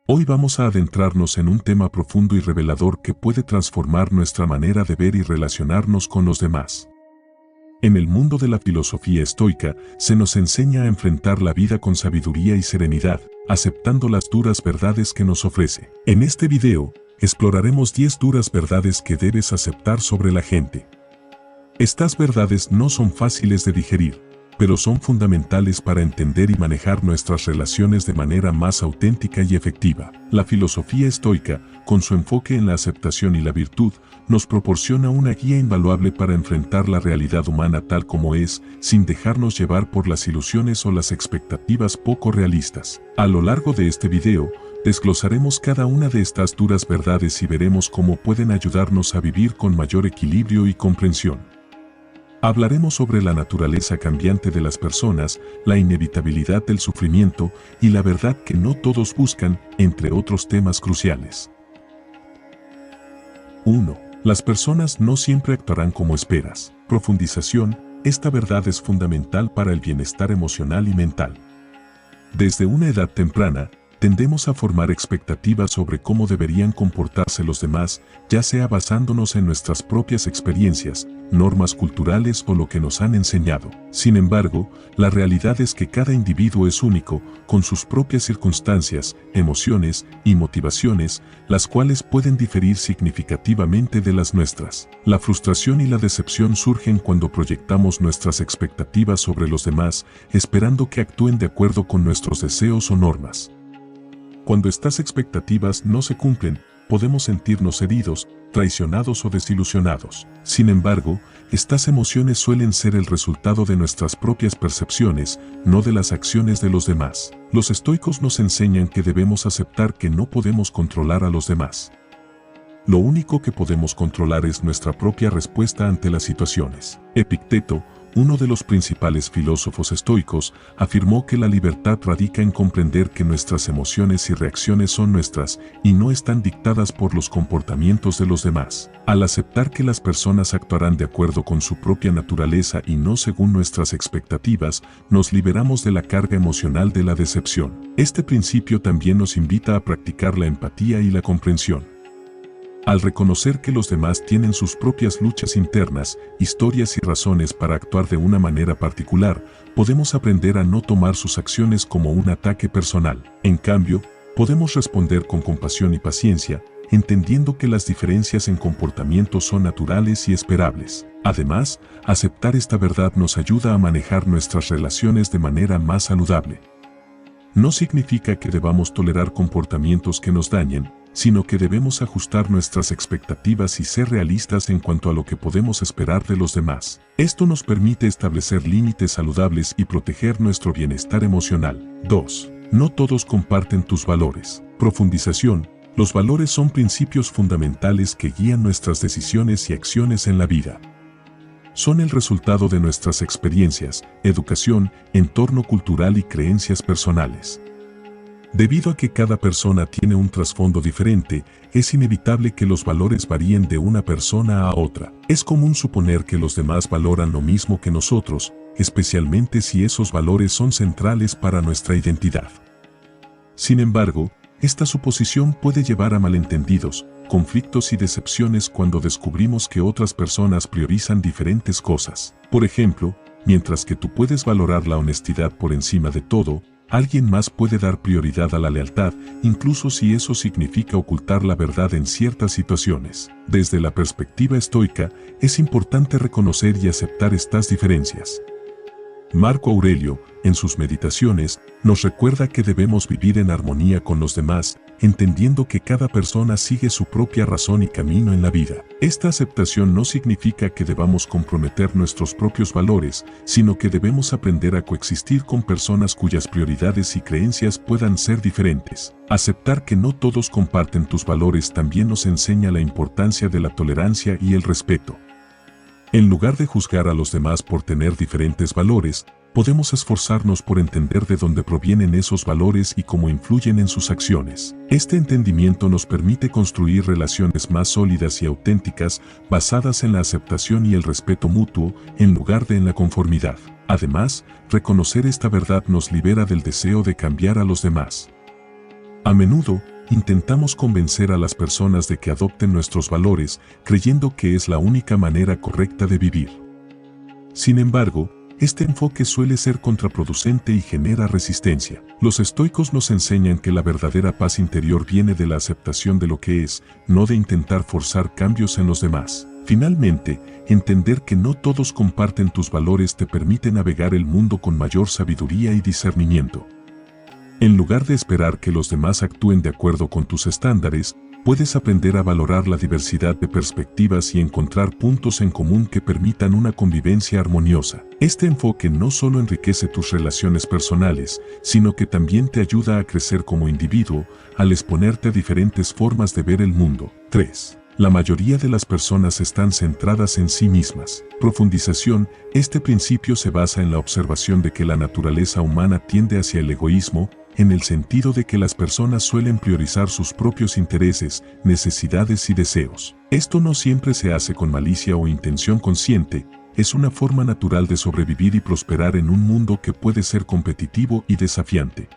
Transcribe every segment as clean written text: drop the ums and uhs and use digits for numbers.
Hoy vamos a adentrarnos en un tema profundo y revelador que puede transformar nuestra manera de ver y relacionarnos con los demás. En el mundo de la filosofía estoica, se nos enseña a enfrentar la vida con sabiduría y serenidad, aceptando las duras verdades que nos ofrece. En este video, exploraremos 10 duras verdades que debes aceptar sobre la gente. Estas verdades no son fáciles de digerir, pero son fundamentales para entender y manejar nuestras relaciones de manera más auténtica y efectiva. La filosofía estoica, con su enfoque en la aceptación y la virtud, nos proporciona una guía invaluable para enfrentar la realidad humana tal como es, sin dejarnos llevar por las ilusiones o las expectativas poco realistas. A lo largo de este video, desglosaremos cada una de estas duras verdades y veremos cómo pueden ayudarnos a vivir con mayor equilibrio y comprensión. Hablaremos sobre la naturaleza cambiante de las personas, la inevitabilidad del sufrimiento y la verdad que no todos buscan, entre otros temas cruciales. 1. Las personas no siempre actuarán como esperas. Profundización. Esta verdad es fundamental para el bienestar emocional y mental. Desde una edad temprana, tendemos a formar expectativas sobre cómo deberían comportarse los demás, ya sea basándonos en nuestras propias experiencias, normas culturales o lo que nos han enseñado. Sin embargo, la realidad es que cada individuo es único, con sus propias circunstancias, emociones y motivaciones, las cuales pueden diferir significativamente de las nuestras. La frustración y la decepción surgen cuando proyectamos nuestras expectativas sobre los demás, esperando que actúen de acuerdo con nuestros deseos o normas. Cuando estas expectativas no se cumplen, podemos sentirnos heridos, traicionados o desilusionados. Sin embargo, estas emociones suelen ser el resultado de nuestras propias percepciones, no de las acciones de los demás. Los estoicos nos enseñan que debemos aceptar que no podemos controlar a los demás. Lo único que podemos controlar es nuestra propia respuesta ante las situaciones. Epicteto, uno de los principales filósofos estoicos, afirmó que la libertad radica en comprender que nuestras emociones y reacciones son nuestras y no están dictadas por los comportamientos de los demás. Al aceptar que las personas actuarán de acuerdo con su propia naturaleza y no según nuestras expectativas, nos liberamos de la carga emocional de la decepción. Este principio también nos invita a practicar la empatía y la comprensión. Al reconocer que los demás tienen sus propias luchas internas, historias y razones para actuar de una manera particular, podemos aprender a no tomar sus acciones como un ataque personal. En cambio, podemos responder con compasión y paciencia, entendiendo que las diferencias en comportamiento son naturales y esperables. Además, aceptar esta verdad nos ayuda a manejar nuestras relaciones de manera más saludable. No significa que debamos tolerar comportamientos que nos dañen, sino que debemos ajustar nuestras expectativas y ser realistas en cuanto a lo que podemos esperar de los demás. Esto nos permite establecer límites saludables y proteger nuestro bienestar emocional. 2. No todos comparten tus valores. Profundización. Los valores son principios fundamentales que guían nuestras decisiones y acciones en la vida. Son el resultado de nuestras experiencias, educación, entorno cultural y creencias personales. Debido a que cada persona tiene un trasfondo diferente, es inevitable que los valores varíen de una persona a otra. Es común suponer que los demás valoran lo mismo que nosotros, especialmente si esos valores son centrales para nuestra identidad. Sin embargo, esta suposición puede llevar a malentendidos, conflictos y decepciones cuando descubrimos que otras personas priorizan diferentes cosas. Por ejemplo, mientras que tú puedes valorar la honestidad por encima de todo, alguien más puede dar prioridad a la lealtad, incluso si eso significa ocultar la verdad en ciertas situaciones. Desde la perspectiva estoica, es importante reconocer y aceptar estas diferencias. Marco Aurelio, en sus meditaciones, nos recuerda que debemos vivir en armonía con los demás, entendiendo que cada persona sigue su propia razón y camino en la vida. Esta aceptación no significa que debamos comprometer nuestros propios valores, sino que debemos aprender a coexistir con personas cuyas prioridades y creencias puedan ser diferentes. Aceptar que no todos comparten tus valores también nos enseña la importancia de la tolerancia y el respeto. En lugar de juzgar a los demás por tener diferentes valores, podemos esforzarnos por entender de dónde provienen esos valores y cómo influyen en sus acciones. Este entendimiento nos permite construir relaciones más sólidas y auténticas, basadas en la aceptación y el respeto mutuo, en lugar de en la conformidad. Además, reconocer esta verdad nos libera del deseo de cambiar a los demás. A menudo, intentamos convencer a las personas de que adopten nuestros valores, creyendo que es la única manera correcta de vivir. Sin embargo, este enfoque suele ser contraproducente y genera resistencia. Los estoicos nos enseñan que la verdadera paz interior viene de la aceptación de lo que es, no de intentar forzar cambios en los demás. Finalmente, entender que no todos comparten tus valores te permite navegar el mundo con mayor sabiduría y discernimiento. En lugar de esperar que los demás actúen de acuerdo con tus estándares, puedes aprender a valorar la diversidad de perspectivas y encontrar puntos en común que permitan una convivencia armoniosa. Este enfoque no solo enriquece tus relaciones personales, sino que también te ayuda a crecer como individuo al exponerte a diferentes formas de ver el mundo. 3. La mayoría de las personas están centradas en sí mismas. Profundización. Este principio se basa en la observación de que la naturaleza humana tiende hacia el egoísmo, en el sentido de que las personas suelen priorizar sus propios intereses, necesidades y deseos. Esto no siempre se hace con malicia o intención consciente, es una forma natural de sobrevivir y prosperar en un mundo que puede ser competitivo y desafiante.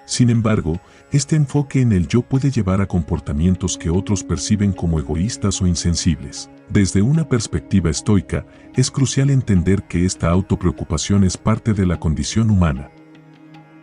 Sin embargo, este enfoque en el yo puede llevar a comportamientos que otros perciben como egoístas o insensibles. Desde una perspectiva estoica, es crucial entender que esta autopreocupación es parte de la condición humana.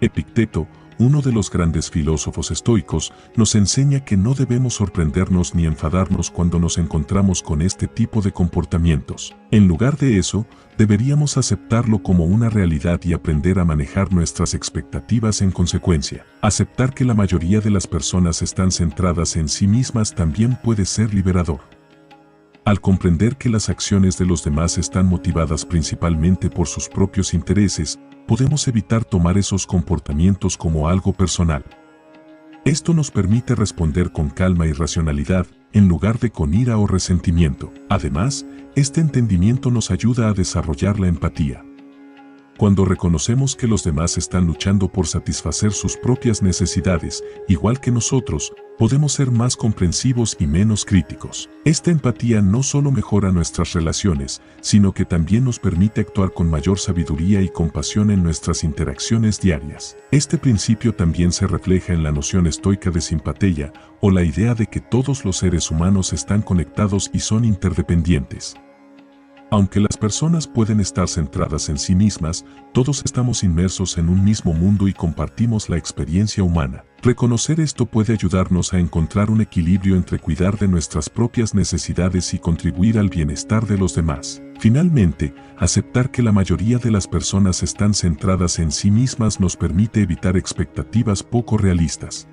Epicteto, uno de los grandes filósofos estoicos, nos enseña que no debemos sorprendernos ni enfadarnos cuando nos encontramos con este tipo de comportamientos. En lugar de eso, deberíamos aceptarlo como una realidad y aprender a manejar nuestras expectativas en consecuencia. Aceptar que la mayoría de las personas están centradas en sí mismas también puede ser liberador. Al comprender que las acciones de los demás están motivadas principalmente por sus propios intereses, podemos evitar tomar esos comportamientos como algo personal. Esto nos permite responder con calma y racionalidad, en lugar de con ira o resentimiento. Además, este entendimiento nos ayuda a desarrollar la empatía. Cuando reconocemos que los demás están luchando por satisfacer sus propias necesidades, igual que nosotros, podemos ser más comprensivos y menos críticos. Esta empatía no solo mejora nuestras relaciones, sino que también nos permite actuar con mayor sabiduría y compasión en nuestras interacciones diarias. Este principio también se refleja en la noción estoica de simpatia, o la idea de que todos los seres humanos están conectados y son interdependientes. Aunque las personas pueden estar centradas en sí mismas, todos estamos inmersos en un mismo mundo y compartimos la experiencia humana. Reconocer esto puede ayudarnos a encontrar un equilibrio entre cuidar de nuestras propias necesidades y contribuir al bienestar de los demás. Finalmente, aceptar que la mayoría de las personas están centradas en sí mismas nos permite evitar expectativas poco realistas.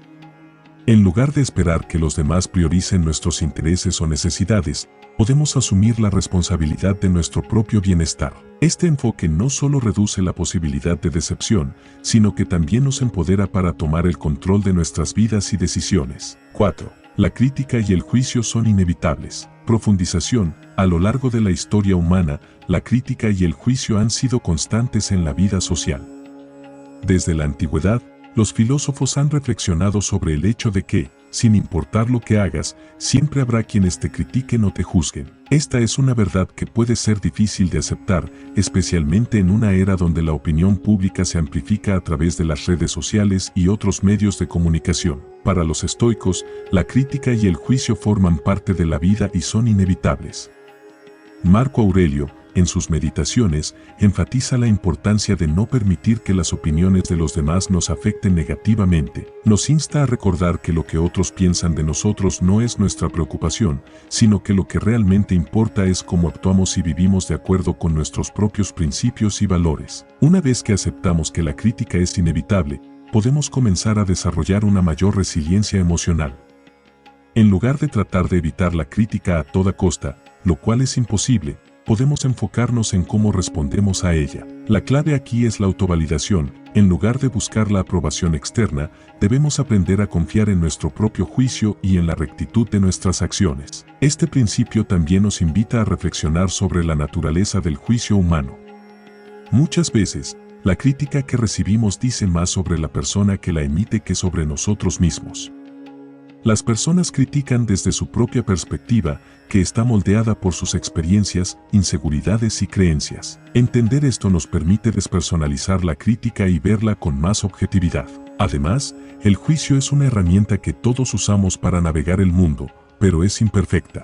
En lugar de esperar que los demás prioricen nuestros intereses o necesidades, podemos asumir la responsabilidad de nuestro propio bienestar. Este enfoque no solo reduce la posibilidad de decepción, sino que también nos empodera para tomar el control de nuestras vidas y decisiones. 4. La crítica y el juicio son inevitables. Profundización. A lo largo de la historia humana, la crítica y el juicio han sido constantes en la vida social. Desde la antigüedad, los filósofos han reflexionado sobre el hecho de que, sin importar lo que hagas, siempre habrá quienes te critiquen o te juzguen. Esta es una verdad que puede ser difícil de aceptar, especialmente en una era donde la opinión pública se amplifica a través de las redes sociales y otros medios de comunicación. Para los estoicos, la crítica y el juicio forman parte de la vida y son inevitables. Marco Aurelio, en sus meditaciones, enfatiza la importancia de no permitir que las opiniones de los demás nos afecten negativamente. Nos insta a recordar que lo que otros piensan de nosotros no es nuestra preocupación, sino que lo que realmente importa es cómo actuamos y vivimos de acuerdo con nuestros propios principios y valores. Una vez que aceptamos que la crítica es inevitable, podemos comenzar a desarrollar una mayor resiliencia emocional. En lugar de tratar de evitar la crítica a toda costa, lo cual es imposible, podemos enfocarnos en cómo respondemos a ella. La clave aquí es la autovalidación. En lugar de buscar la aprobación externa, debemos aprender a confiar en nuestro propio juicio y en la rectitud de nuestras acciones. Este principio también nos invita a reflexionar sobre la naturaleza del juicio humano. Muchas veces, la crítica que recibimos dice más sobre la persona que la emite que sobre nosotros mismos. Las personas critican desde su propia perspectiva, que está moldeada por sus experiencias, inseguridades y creencias. Entender esto nos permite despersonalizar la crítica y verla con más objetividad. Además, el juicio es una herramienta que todos usamos para navegar el mundo, pero es imperfecta.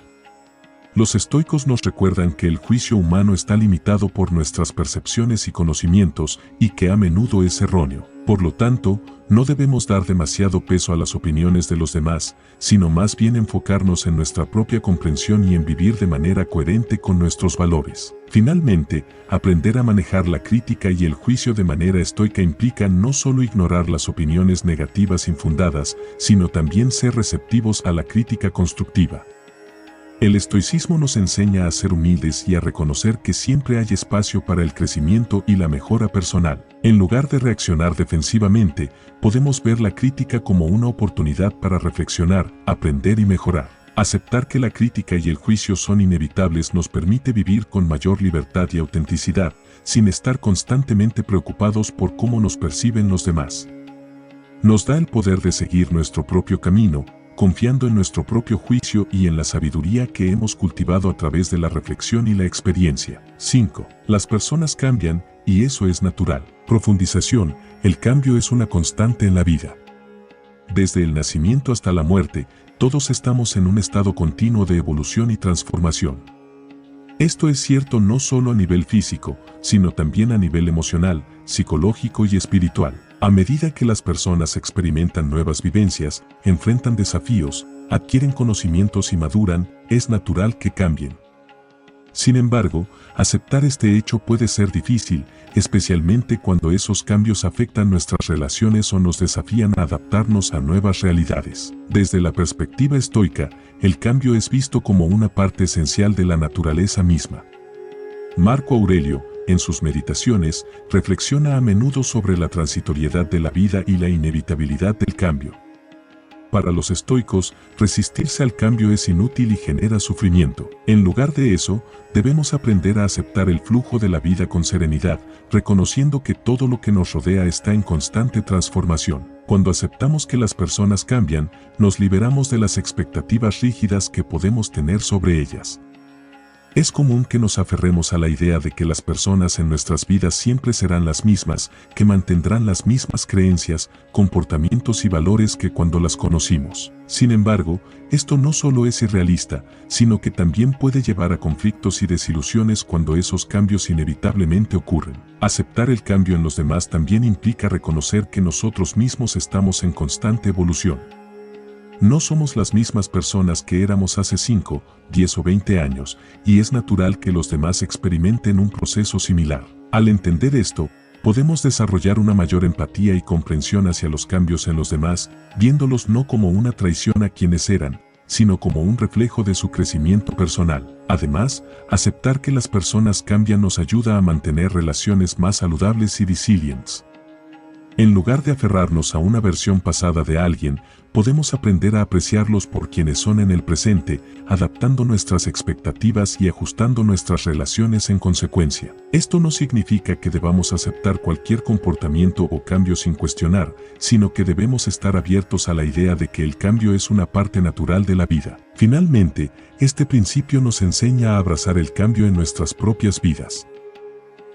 Los estoicos nos recuerdan que el juicio humano está limitado por nuestras percepciones y conocimientos y que a menudo es erróneo. Por lo tanto, no debemos dar demasiado peso a las opiniones de los demás, sino más bien enfocarnos en nuestra propia comprensión y en vivir de manera coherente con nuestros valores. Finalmente, aprender a manejar la crítica y el juicio de manera estoica implica no solo ignorar las opiniones negativas infundadas, sino también ser receptivos a la crítica constructiva. El estoicismo nos enseña a ser humildes y a reconocer que siempre hay espacio para el crecimiento y la mejora personal. En lugar de reaccionar defensivamente, podemos ver la crítica como una oportunidad para reflexionar, aprender y mejorar. Aceptar que la crítica y el juicio son inevitables nos permite vivir con mayor libertad y autenticidad, sin estar constantemente preocupados por cómo nos perciben los demás. Nos da el poder de seguir nuestro propio camino, confiando en nuestro propio juicio y en la sabiduría que hemos cultivado a través de la reflexión y la experiencia. 5. Las personas cambian, y eso es natural. Profundización. El cambio es una constante en la vida. Desde el nacimiento hasta la muerte, todos estamos en un estado continuo de evolución y transformación. Esto es cierto no solo a nivel físico, sino también a nivel emocional, psicológico y espiritual. A medida que las personas experimentan nuevas vivencias, enfrentan desafíos, adquieren conocimientos y maduran, es natural que cambien. Sin embargo, aceptar este hecho puede ser difícil, especialmente cuando esos cambios afectan nuestras relaciones o nos desafían a adaptarnos a nuevas realidades. Desde la perspectiva estoica, el cambio es visto como una parte esencial de la naturaleza misma. Marco Aurelio, en sus meditaciones, reflexiona a menudo sobre la transitoriedad de la vida y la inevitabilidad del cambio. Para los estoicos, resistirse al cambio es inútil y genera sufrimiento. En lugar de eso, debemos aprender a aceptar el flujo de la vida con serenidad, reconociendo que todo lo que nos rodea está en constante transformación. Cuando aceptamos que las personas cambian, nos liberamos de las expectativas rígidas que podemos tener sobre ellas. Es común que nos aferremos a la idea de que las personas en nuestras vidas siempre serán las mismas, que mantendrán las mismas creencias, comportamientos y valores que cuando las conocimos. Sin embargo, esto no solo es irrealista, sino que también puede llevar a conflictos y desilusiones cuando esos cambios inevitablemente ocurren. Aceptar el cambio en los demás también implica reconocer que nosotros mismos estamos en constante evolución. No somos las mismas personas que éramos hace 5, 10 o 20 años, y es natural que los demás experimenten un proceso similar. Al entender esto, podemos desarrollar una mayor empatía y comprensión hacia los cambios en los demás, viéndolos no como una traición a quienes eran, sino como un reflejo de su crecimiento personal. Además, aceptar que las personas cambian nos ayuda a mantener relaciones más saludables y resilientes. En lugar de aferrarnos a una versión pasada de alguien, podemos aprender a apreciarlos por quienes son en el presente, adaptando nuestras expectativas y ajustando nuestras relaciones en consecuencia. Esto no significa que debamos aceptar cualquier comportamiento o cambio sin cuestionar, sino que debemos estar abiertos a la idea de que el cambio es una parte natural de la vida. Finalmente, este principio nos enseña a abrazar el cambio en nuestras propias vidas.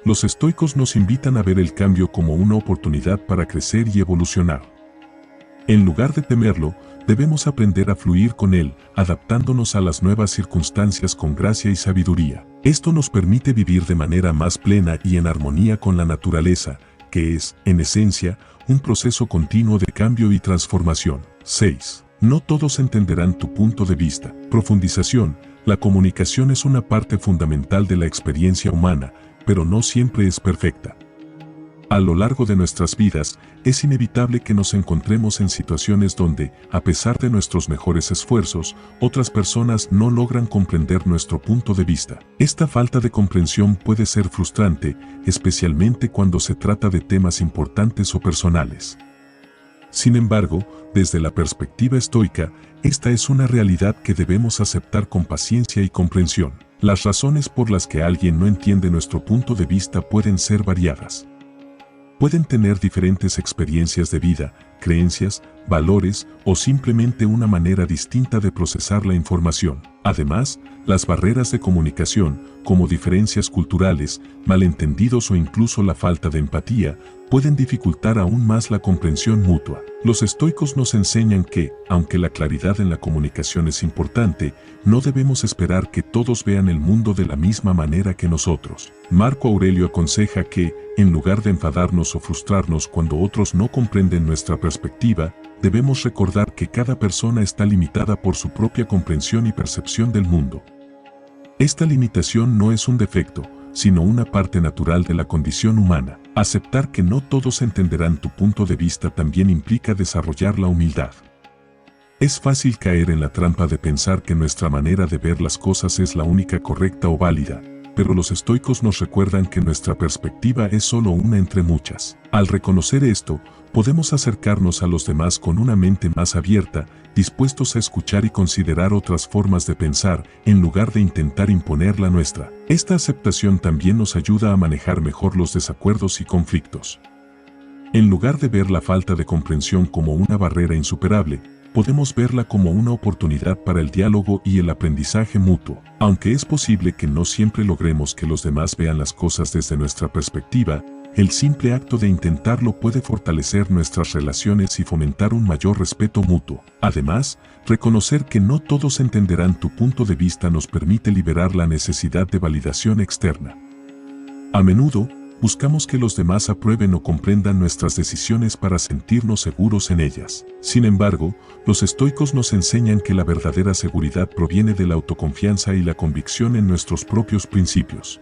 Los estoicos nos invitan a ver el cambio como una oportunidad para crecer y evolucionar. En lugar de temerlo, debemos aprender a fluir con él, adaptándonos a las nuevas circunstancias con gracia y sabiduría. Esto nos permite vivir de manera más plena y en armonía con la naturaleza, que es, en esencia, un proceso continuo de cambio y transformación. 6. No todos entenderán tu punto de vista. Profundización. La comunicación es una parte fundamental de la experiencia humana, pero no siempre es perfecta. A lo largo de nuestras vidas, es inevitable que nos encontremos en situaciones donde, a pesar de nuestros mejores esfuerzos, otras personas no logran comprender nuestro punto de vista. Esta falta de comprensión puede ser frustrante, especialmente cuando se trata de temas importantes o personales. Sin embargo, desde la perspectiva estoica, esta es una realidad que debemos aceptar con paciencia y comprensión. Las razones por las que alguien no entiende nuestro punto de vista pueden ser variadas. Pueden tener diferentes experiencias de vida, creencias, valores o simplemente una manera distinta de procesar la información. Además, las barreras de comunicación, como diferencias culturales, malentendidos o incluso la falta de empatía, pueden dificultar aún más la comprensión mutua. Los estoicos nos enseñan que, aunque la claridad en la comunicación es importante, no debemos esperar que todos vean el mundo de la misma manera que nosotros. Marco Aurelio aconseja que, en lugar de enfadarnos o frustrarnos cuando otros no comprenden nuestra perspectiva, debemos recordar que cada persona está limitada por su propia comprensión y percepción del mundo. Esta limitación no es un defecto, sino una parte natural de la condición humana. Aceptar que no todos entenderán tu punto de vista también implica desarrollar la humildad. Es fácil caer en la trampa de pensar que nuestra manera de ver las cosas es la única correcta o válida, pero los estoicos nos recuerdan que nuestra perspectiva es solo una entre muchas. Al reconocer esto, podemos acercarnos a los demás con una mente más abierta, dispuestos a escuchar y considerar otras formas de pensar, en lugar de intentar imponer la nuestra. Esta aceptación también nos ayuda a manejar mejor los desacuerdos y conflictos. En lugar de ver la falta de comprensión como una barrera insuperable, podemos verla como una oportunidad para el diálogo y el aprendizaje mutuo. Aunque es posible que no siempre logremos que los demás vean las cosas desde nuestra perspectiva, el simple acto de intentarlo puede fortalecer nuestras relaciones y fomentar un mayor respeto mutuo. Además, reconocer que no todos entenderán tu punto de vista nos permite liberar la necesidad de validación externa. A menudo, buscamos que los demás aprueben o comprendan nuestras decisiones para sentirnos seguros en ellas. Sin embargo, los estoicos nos enseñan que la verdadera seguridad proviene de la autoconfianza y la convicción en nuestros propios principios.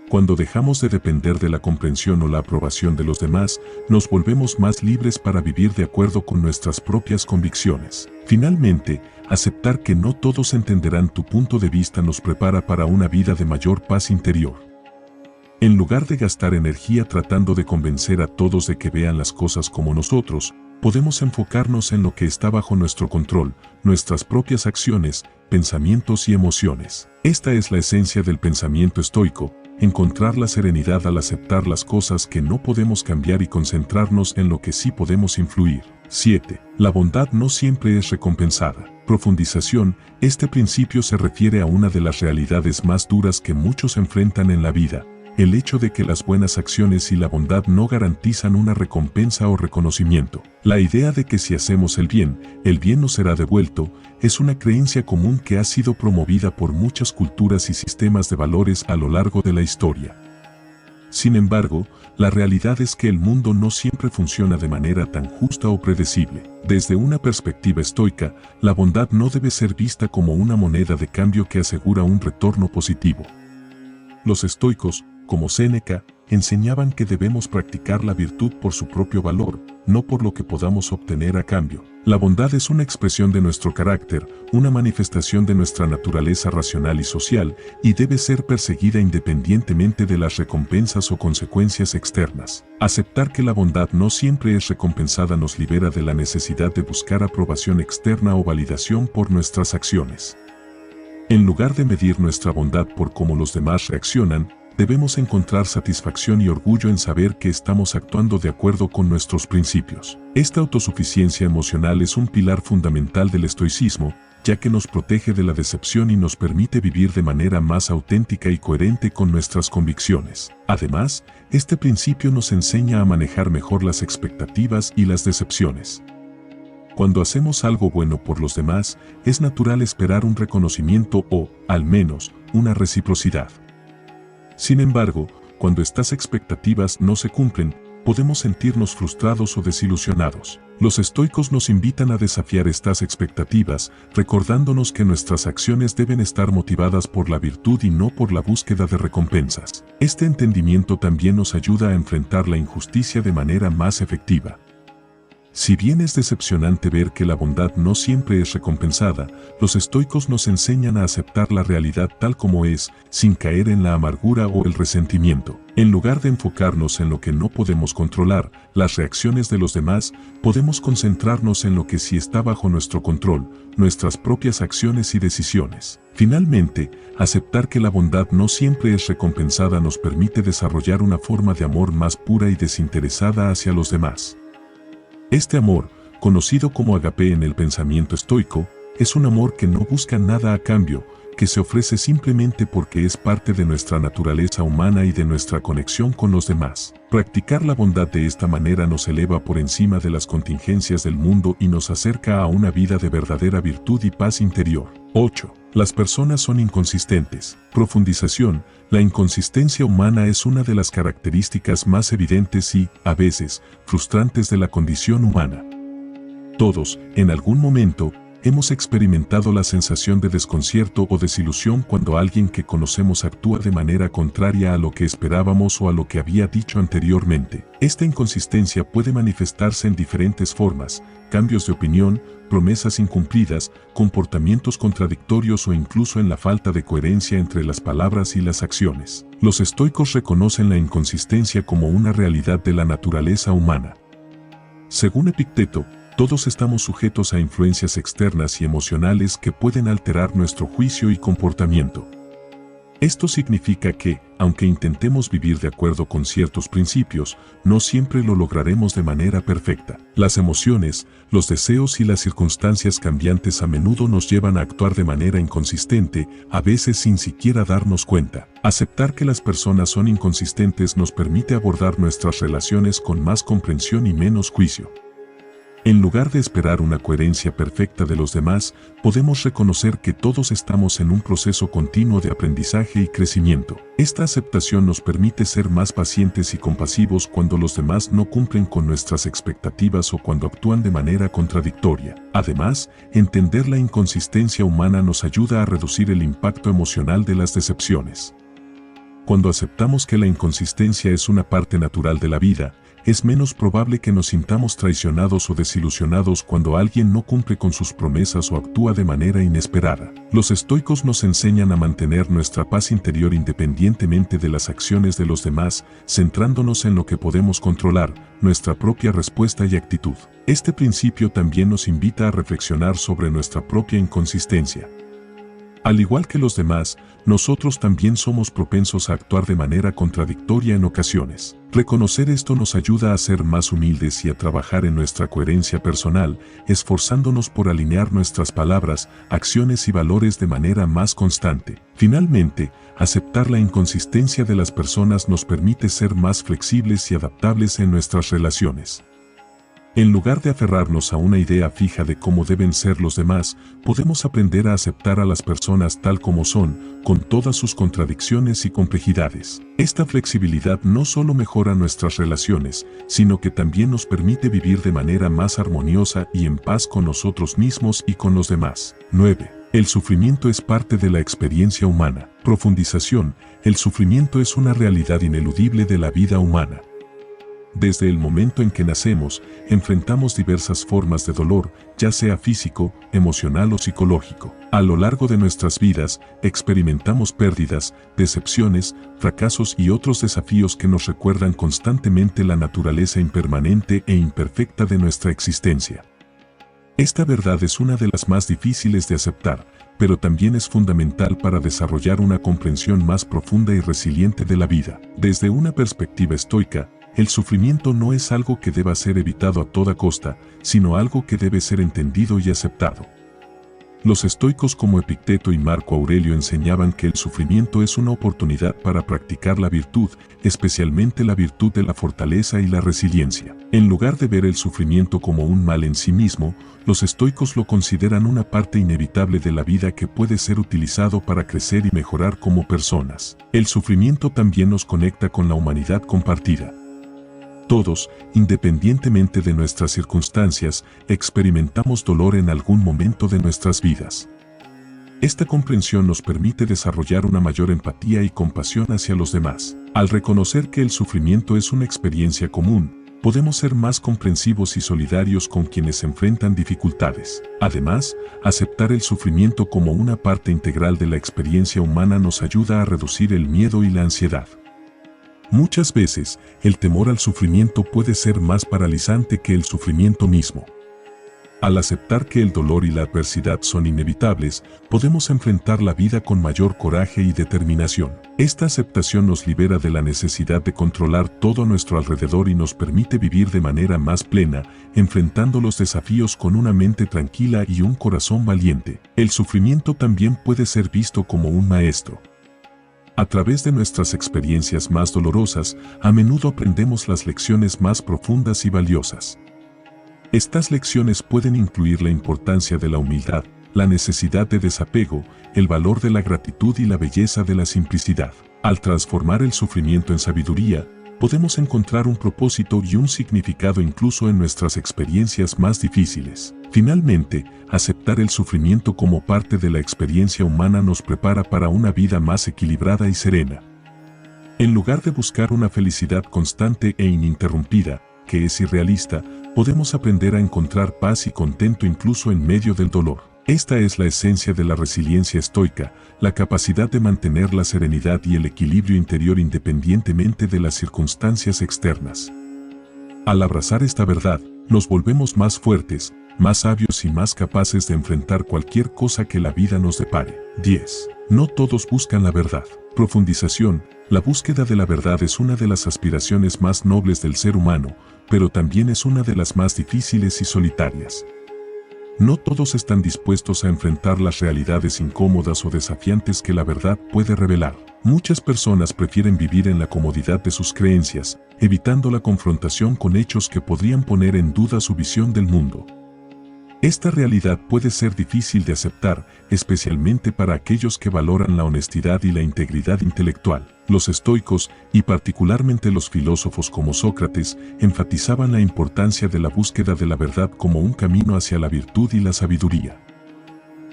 Cuando dejamos de depender de la comprensión o la aprobación de los demás, nos volvemos más libres para vivir de acuerdo con nuestras propias convicciones. Finalmente, aceptar que no todos entenderán tu punto de vista nos prepara para una vida de mayor paz interior. En lugar de gastar energía tratando de convencer a todos de que vean las cosas como nosotros, podemos enfocarnos en lo que está bajo nuestro control, nuestras propias acciones, pensamientos y emociones. Esta es la esencia del pensamiento estoico: encontrar la serenidad al aceptar las cosas que no podemos cambiar y concentrarnos en lo que sí podemos influir. 7. La bondad no siempre es recompensada. Profundización. Este principio se refiere a una de las realidades más duras que muchos enfrentan en la vida: el hecho de que las buenas acciones y la bondad no garantizan una recompensa o reconocimiento. La idea de que si hacemos el bien nos será devuelto, es una creencia común que ha sido promovida por muchas culturas y sistemas de valores a lo largo de la historia. Sin embargo, la realidad es que el mundo no siempre funciona de manera tan justa o predecible. Desde una perspectiva estoica, la bondad no debe ser vista como una moneda de cambio que asegura un retorno positivo. Los estoicos, como Séneca, enseñaban que debemos practicar la virtud por su propio valor, no por lo que podamos obtener a cambio. La bondad es una expresión de nuestro carácter, una manifestación de nuestra naturaleza racional y social, y debe ser perseguida independientemente de las recompensas o consecuencias externas. Aceptar que la bondad no siempre es recompensada nos libera de la necesidad de buscar aprobación externa o validación por nuestras acciones. En lugar de medir nuestra bondad por cómo los demás reaccionan, debemos encontrar satisfacción y orgullo en saber que estamos actuando de acuerdo con nuestros principios. Esta autosuficiencia emocional es un pilar fundamental del estoicismo, ya que nos protege de la decepción y nos permite vivir de manera más auténtica y coherente con nuestras convicciones. Además, este principio nos enseña a manejar mejor las expectativas y las decepciones. Cuando hacemos algo bueno por los demás, es natural esperar un reconocimiento o, al menos, una reciprocidad. Sin embargo, cuando estas expectativas no se cumplen, podemos sentirnos frustrados o desilusionados. Los estoicos nos invitan a desafiar estas expectativas, recordándonos que nuestras acciones deben estar motivadas por la virtud y no por la búsqueda de recompensas. Este entendimiento también nos ayuda a enfrentar la injusticia de manera más efectiva. Si bien es decepcionante ver que la bondad no siempre es recompensada, los estoicos nos enseñan a aceptar la realidad tal como es, sin caer en la amargura o el resentimiento. En lugar de enfocarnos en lo que no podemos controlar, las reacciones de los demás, podemos concentrarnos en lo que sí está bajo nuestro control, nuestras propias acciones y decisiones. Finalmente, aceptar que la bondad no siempre es recompensada nos permite desarrollar una forma de amor más pura y desinteresada hacia los demás. Este amor, conocido como agape en el pensamiento estoico, es un amor que no busca nada a cambio, que se ofrece simplemente porque es parte de nuestra naturaleza humana y de nuestra conexión con los demás. Practicar la bondad de esta manera nos eleva por encima de las contingencias del mundo y nos acerca a una vida de verdadera virtud y paz interior. 8. Las personas son inconsistentes. Profundización. La inconsistencia humana es una de las características más evidentes y, a veces, frustrantes de la condición humana. Todos, en algún momento, hemos experimentado la sensación de desconcierto o desilusión cuando alguien que conocemos actúa de manera contraria a lo que esperábamos o a lo que había dicho anteriormente. Esta inconsistencia puede manifestarse en diferentes formas: cambios de opinión, promesas incumplidas, comportamientos contradictorios o incluso en la falta de coherencia entre las palabras y las acciones. Los estoicos reconocen la inconsistencia como una realidad de la naturaleza humana. Según Epicteto, todos estamos sujetos a influencias externas y emocionales que pueden alterar nuestro juicio y comportamiento. Esto significa que, aunque intentemos vivir de acuerdo con ciertos principios, no siempre lo lograremos de manera perfecta. Las emociones, los deseos y las circunstancias cambiantes a menudo nos llevan a actuar de manera inconsistente, a veces sin siquiera darnos cuenta. Aceptar que las personas son inconsistentes nos permite abordar nuestras relaciones con más comprensión y menos juicio. En lugar de esperar una coherencia perfecta de los demás, podemos reconocer que todos estamos en un proceso continuo de aprendizaje y crecimiento. Esta aceptación nos permite ser más pacientes y compasivos cuando los demás no cumplen con nuestras expectativas o cuando actúan de manera contradictoria. Además, entender la inconsistencia humana nos ayuda a reducir el impacto emocional de las decepciones. Cuando aceptamos que la inconsistencia es una parte natural de la vida, es menos probable que nos sintamos traicionados o desilusionados cuando alguien no cumple con sus promesas o actúa de manera inesperada. Los estoicos nos enseñan a mantener nuestra paz interior independientemente de las acciones de los demás, centrándonos en lo que podemos controlar, nuestra propia respuesta y actitud. Este principio también nos invita a reflexionar sobre nuestra propia inconsistencia. Al igual que los demás, nosotros también somos propensos a actuar de manera contradictoria en ocasiones. Reconocer esto nos ayuda a ser más humildes y a trabajar en nuestra coherencia personal, esforzándonos por alinear nuestras palabras, acciones y valores de manera más constante. Finalmente, aceptar la inconsistencia de las personas nos permite ser más flexibles y adaptables en nuestras relaciones. En lugar de aferrarnos a una idea fija de cómo deben ser los demás, podemos aprender a aceptar a las personas tal como son, con todas sus contradicciones y complejidades. Esta flexibilidad no solo mejora nuestras relaciones, sino que también nos permite vivir de manera más armoniosa y en paz con nosotros mismos y con los demás. 9. El sufrimiento es parte de la experiencia humana. Profundización. El sufrimiento es una realidad ineludible de la vida humana. Desde el momento en que nacemos, enfrentamos diversas formas de dolor, ya sea físico, emocional o psicológico. A lo largo de nuestras vidas, experimentamos pérdidas, decepciones, fracasos y otros desafíos que nos recuerdan constantemente la naturaleza impermanente e imperfecta de nuestra existencia. Esta verdad es una de las más difíciles de aceptar, pero también es fundamental para desarrollar una comprensión más profunda y resiliente de la vida. Desde una perspectiva estoica, el sufrimiento no es algo que deba ser evitado a toda costa, sino algo que debe ser entendido y aceptado. Los estoicos como Epicteto y Marco Aurelio enseñaban que el sufrimiento es una oportunidad para practicar la virtud, especialmente la virtud de la fortaleza y la resiliencia. En lugar de ver el sufrimiento como un mal en sí mismo, los estoicos lo consideran una parte inevitable de la vida que puede ser utilizado para crecer y mejorar como personas. El sufrimiento también nos conecta con la humanidad compartida. Todos, independientemente de nuestras circunstancias, experimentamos dolor en algún momento de nuestras vidas. Esta comprensión nos permite desarrollar una mayor empatía y compasión hacia los demás. Al reconocer que el sufrimiento es una experiencia común, podemos ser más comprensivos y solidarios con quienes enfrentan dificultades. Además, aceptar el sufrimiento como una parte integral de la experiencia humana nos ayuda a reducir el miedo y la ansiedad. Muchas veces, el temor al sufrimiento puede ser más paralizante que el sufrimiento mismo. Al aceptar que el dolor y la adversidad son inevitables, podemos enfrentar la vida con mayor coraje y determinación. Esta aceptación nos libera de la necesidad de controlar todo a nuestro alrededor y nos permite vivir de manera más plena, enfrentando los desafíos con una mente tranquila y un corazón valiente. El sufrimiento también puede ser visto como un maestro. A través de nuestras experiencias más dolorosas, a menudo aprendemos las lecciones más profundas y valiosas. Estas lecciones pueden incluir la importancia de la humildad, la necesidad de desapego, el valor de la gratitud y la belleza de la simplicidad. Al transformar el sufrimiento en sabiduría, podemos encontrar un propósito y un significado incluso en nuestras experiencias más difíciles. Finalmente, aceptar el sufrimiento como parte de la experiencia humana nos prepara para una vida más equilibrada y serena. En lugar de buscar una felicidad constante e ininterrumpida, que es irrealista, podemos aprender a encontrar paz y contento incluso en medio del dolor. Esta es la esencia de la resiliencia estoica, la capacidad de mantener la serenidad y el equilibrio interior independientemente de las circunstancias externas. Al abrazar esta verdad, nos volvemos más fuertes, más sabios y más capaces de enfrentar cualquier cosa que la vida nos depare. 10. No todos buscan la verdad. Profundización. La búsqueda de la verdad es una de las aspiraciones más nobles del ser humano, pero también es una de las más difíciles y solitarias. No todos están dispuestos a enfrentar las realidades incómodas o desafiantes que la verdad puede revelar. Muchas personas prefieren vivir en la comodidad de sus creencias, evitando la confrontación con hechos que podrían poner en duda su visión del mundo. Esta realidad puede ser difícil de aceptar, especialmente para aquellos que valoran la honestidad y la integridad intelectual. Los estoicos, y particularmente los filósofos como Sócrates, enfatizaban la importancia de la búsqueda de la verdad como un camino hacia la virtud y la sabiduría.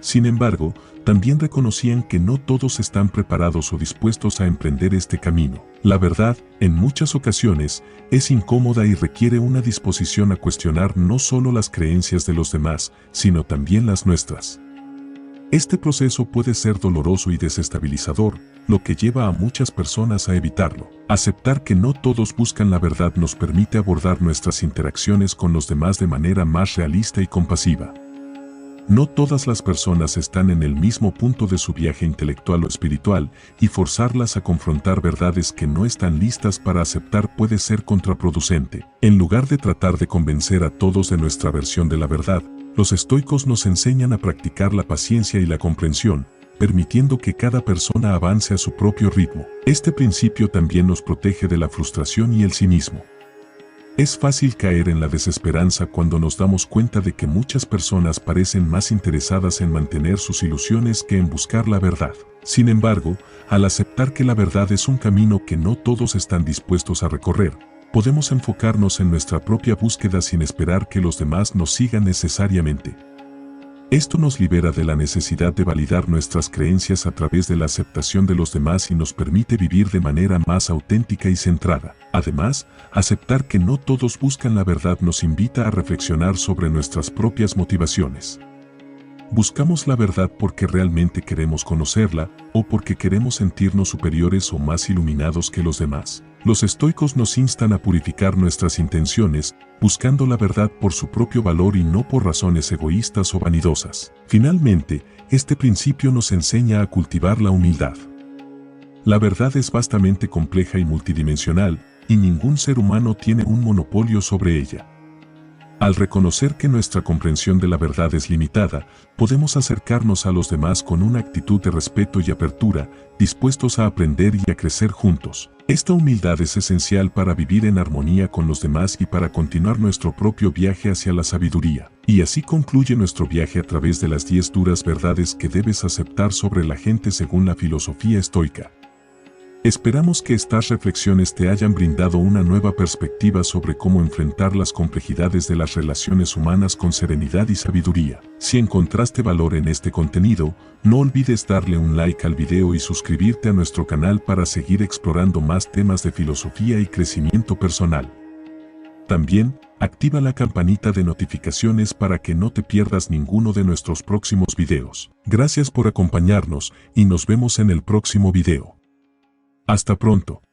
Sin embargo, también reconocían que no todos están preparados o dispuestos a emprender este camino. La verdad, en muchas ocasiones, es incómoda y requiere una disposición a cuestionar no solo las creencias de los demás, sino también las nuestras. Este proceso puede ser doloroso y desestabilizador, lo que lleva a muchas personas a evitarlo. Aceptar que no todos buscan la verdad nos permite abordar nuestras interacciones con los demás de manera más realista y compasiva. No todas las personas están en el mismo punto de su viaje intelectual o espiritual, y forzarlas a confrontar verdades que no están listas para aceptar puede ser contraproducente. En lugar de tratar de convencer a todos de nuestra versión de la verdad, los estoicos nos enseñan a practicar la paciencia y la comprensión, permitiendo que cada persona avance a su propio ritmo. Este principio también nos protege de la frustración y el cinismo. Es fácil caer en la desesperanza cuando nos damos cuenta de que muchas personas parecen más interesadas en mantener sus ilusiones que en buscar la verdad. Sin embargo, al aceptar que la verdad es un camino que no todos están dispuestos a recorrer, podemos enfocarnos en nuestra propia búsqueda sin esperar que los demás nos sigan necesariamente. Esto nos libera de la necesidad de validar nuestras creencias a través de la aceptación de los demás y nos permite vivir de manera más auténtica y centrada. Además, aceptar que no todos buscan la verdad nos invita a reflexionar sobre nuestras propias motivaciones. ¿Buscamos la verdad porque realmente queremos conocerla o porque queremos sentirnos superiores o más iluminados que los demás? Los estoicos nos instan a purificar nuestras intenciones, buscando la verdad por su propio valor y no por razones egoístas o vanidosas. Finalmente, este principio nos enseña a cultivar la humildad. La verdad es vastamente compleja y multidimensional, y ningún ser humano tiene un monopolio sobre ella. Al reconocer que nuestra comprensión de la verdad es limitada, podemos acercarnos a los demás con una actitud de respeto y apertura, dispuestos a aprender y a crecer juntos. Esta humildad es esencial para vivir en armonía con los demás y para continuar nuestro propio viaje hacia la sabiduría. Y así concluye nuestro viaje a través de las 10 duras verdades que debes aceptar sobre la gente según la filosofía estoica. Esperamos que estas reflexiones te hayan brindado una nueva perspectiva sobre cómo enfrentar las complejidades de las relaciones humanas con serenidad y sabiduría. Si encontraste valor en este contenido, no olvides darle un like al video y suscribirte a nuestro canal para seguir explorando más temas de filosofía y crecimiento personal. También, activa la campanita de notificaciones para que no te pierdas ninguno de nuestros próximos videos. Gracias por acompañarnos y nos vemos en el próximo video. Hasta pronto.